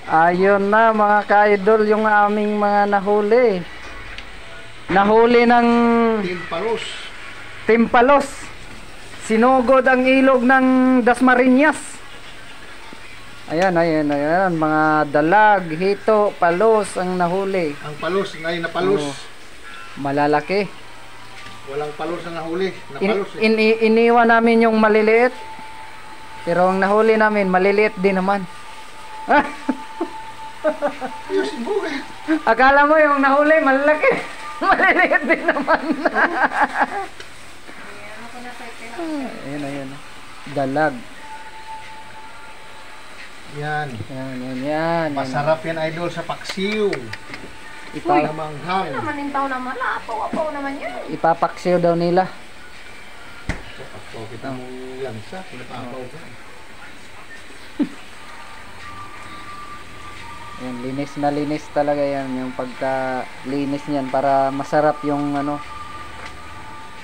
Ayun na mga ka-idol yung aming mga nahuli. Nahuli ng Timpalos. Timpalos. Sinugod ang ilog ng Dasmariñas. Ayan, ayan, ayan. Mga dalag, hito, palos ang nahuli. Ang palos, ngayon na palos. Oh, malalaki. Walang palos na nahuli. Napalos eh. Iniwan namin yung maliliit. Pero ang nahuli namin, maliliit din naman. Diyos mo eh. Akala mo yung nahuli, malaki. Maliliit din naman. Ayan, ayan. Dalag. Yan. Yan, yan, yan. Masarap yan idol sa paksiw. Namanghang. Ano naman yung tao naman? Apaw-apaw naman yun. Ipapaksiw daw nila. So, kita mo lansa. Pinapapaw ka. Yan, linis na linis talaga yan. Yung pagka-linis niyan para masarap yung ano,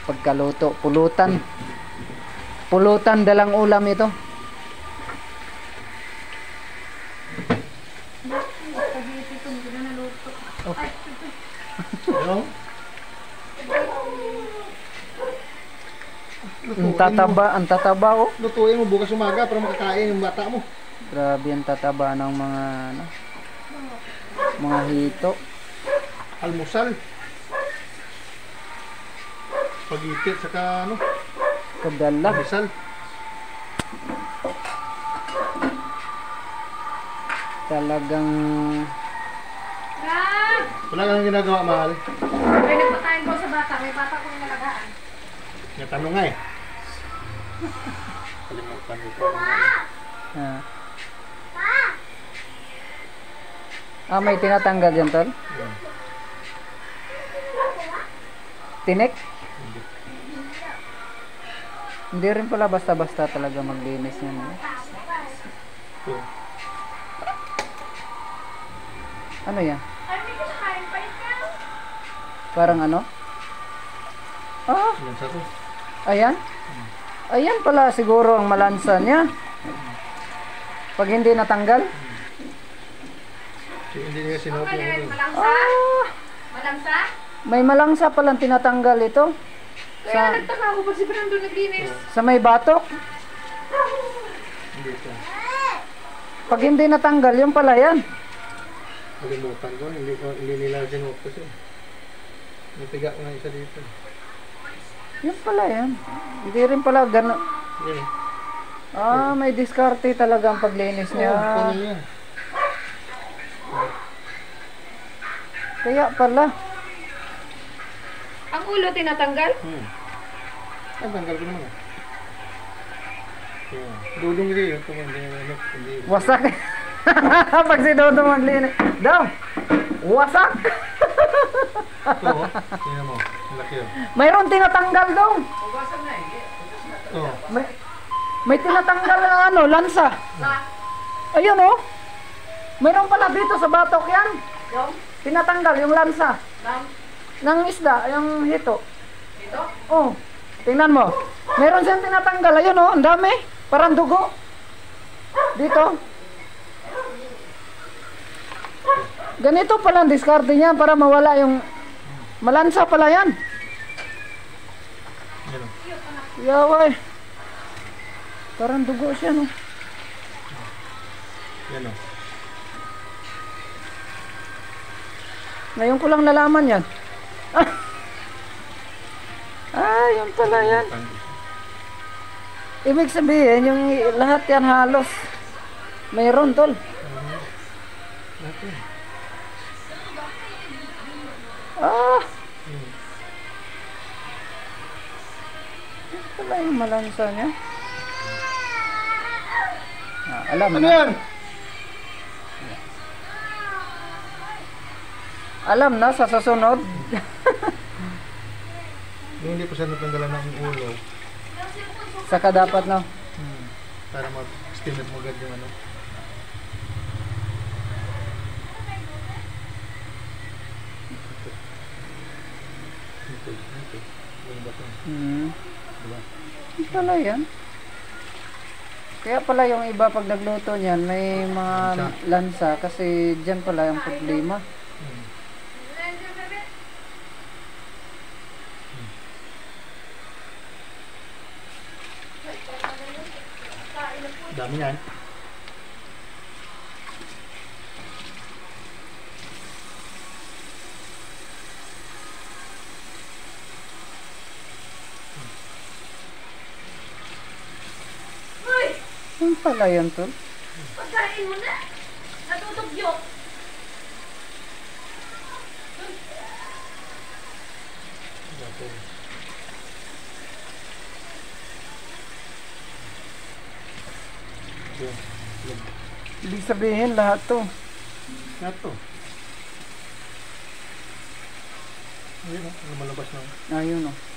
pagkaluto. Pulutan. Pulutan dalang ulam ito. Okay. Ano? Ang tataba oh. Lutuin mo bukas umaga para makakain yung bata mo. Grabe ang tataba ng mga ano, mga hito. Almusal. Pagipit saka ano? Kadala. Almusal. Talagang Wala kang ginagawa, mahal. May nagpatayin ko sa bata. May bata ko yung nalagaan. Natanong nga eh. Kalimutan ko. may tinatanggal yan tol? Tinik? Hindi rin pala basta-basta talaga maglinis yan. Ito. Ano yan? Parang ano? Ah, Yan sa to. ayan. Ayan pala siguro ang malansa niya. Pag hindi natanggal. Hindi niya sinuot yung ano. Malangsa? Ah, Malangsa? may malangsa palang tinatanggal ito. Kaya nagtaka ako pag si Brando naglinis. Sa may batok. Hindi ito. Pag hindi natanggal, yung pala yan. Kalimutan ko. Hindi nila sinuot kasi. Natiga ko na isa dito. Yung pala yan. Hindi rin pala gano'n. Yan. May diskarte talaga ang paglinis niya. Oo, yan. Kaya pala. Ang ulo tinatanggal? Ay, tanggal ko naman. Dudong rin yun. Hindi. Wasak. Pag si Dodo maglinis. Daw! Wasak! Ito, oh. Tingnan mo. Malaki yun. Mayroon tinatanggal daw. Ito. May tinatanggal na ano, lansa. Ayun oh. Mayroon pala dito sa batok yan. Tinatanggal yung lansa. Ng isda, yung hito. Dito? Oh. Tingnan mo. Meron siyang tinatanggal. Ayun oh, ang dami. Parang dugo. Dito. Ganito pala ang diskarte niya para mawala yung malansa pala yan. Yan o. Yaway. Parang dugo siya no. Yan o. Ngayon ko lang nalaman yan. Yun pala yan. Ibig sabihin yung lahat yan halos mayroon tol. Ito pala yung malansa niya. Alam Ano na. yan? Alam na sa susunod. Yung hindi pa siya natanggalan ng ulo. Saka dapat no. Para mag-estimate mo agad yung ano. Yung bato. Ito pala yan. Kaya pala yung iba pag nagluto niyan, may mga lansa kasi dyan pala yung problema. Hmm. Dami yan. Uy! Yung pala yan to. Pagkain mo na! Natutugyok! Okay. Yan. Yan. Ibig sabihin lahat to. Yan to. Ayun o, lumalabas na. Ayun o.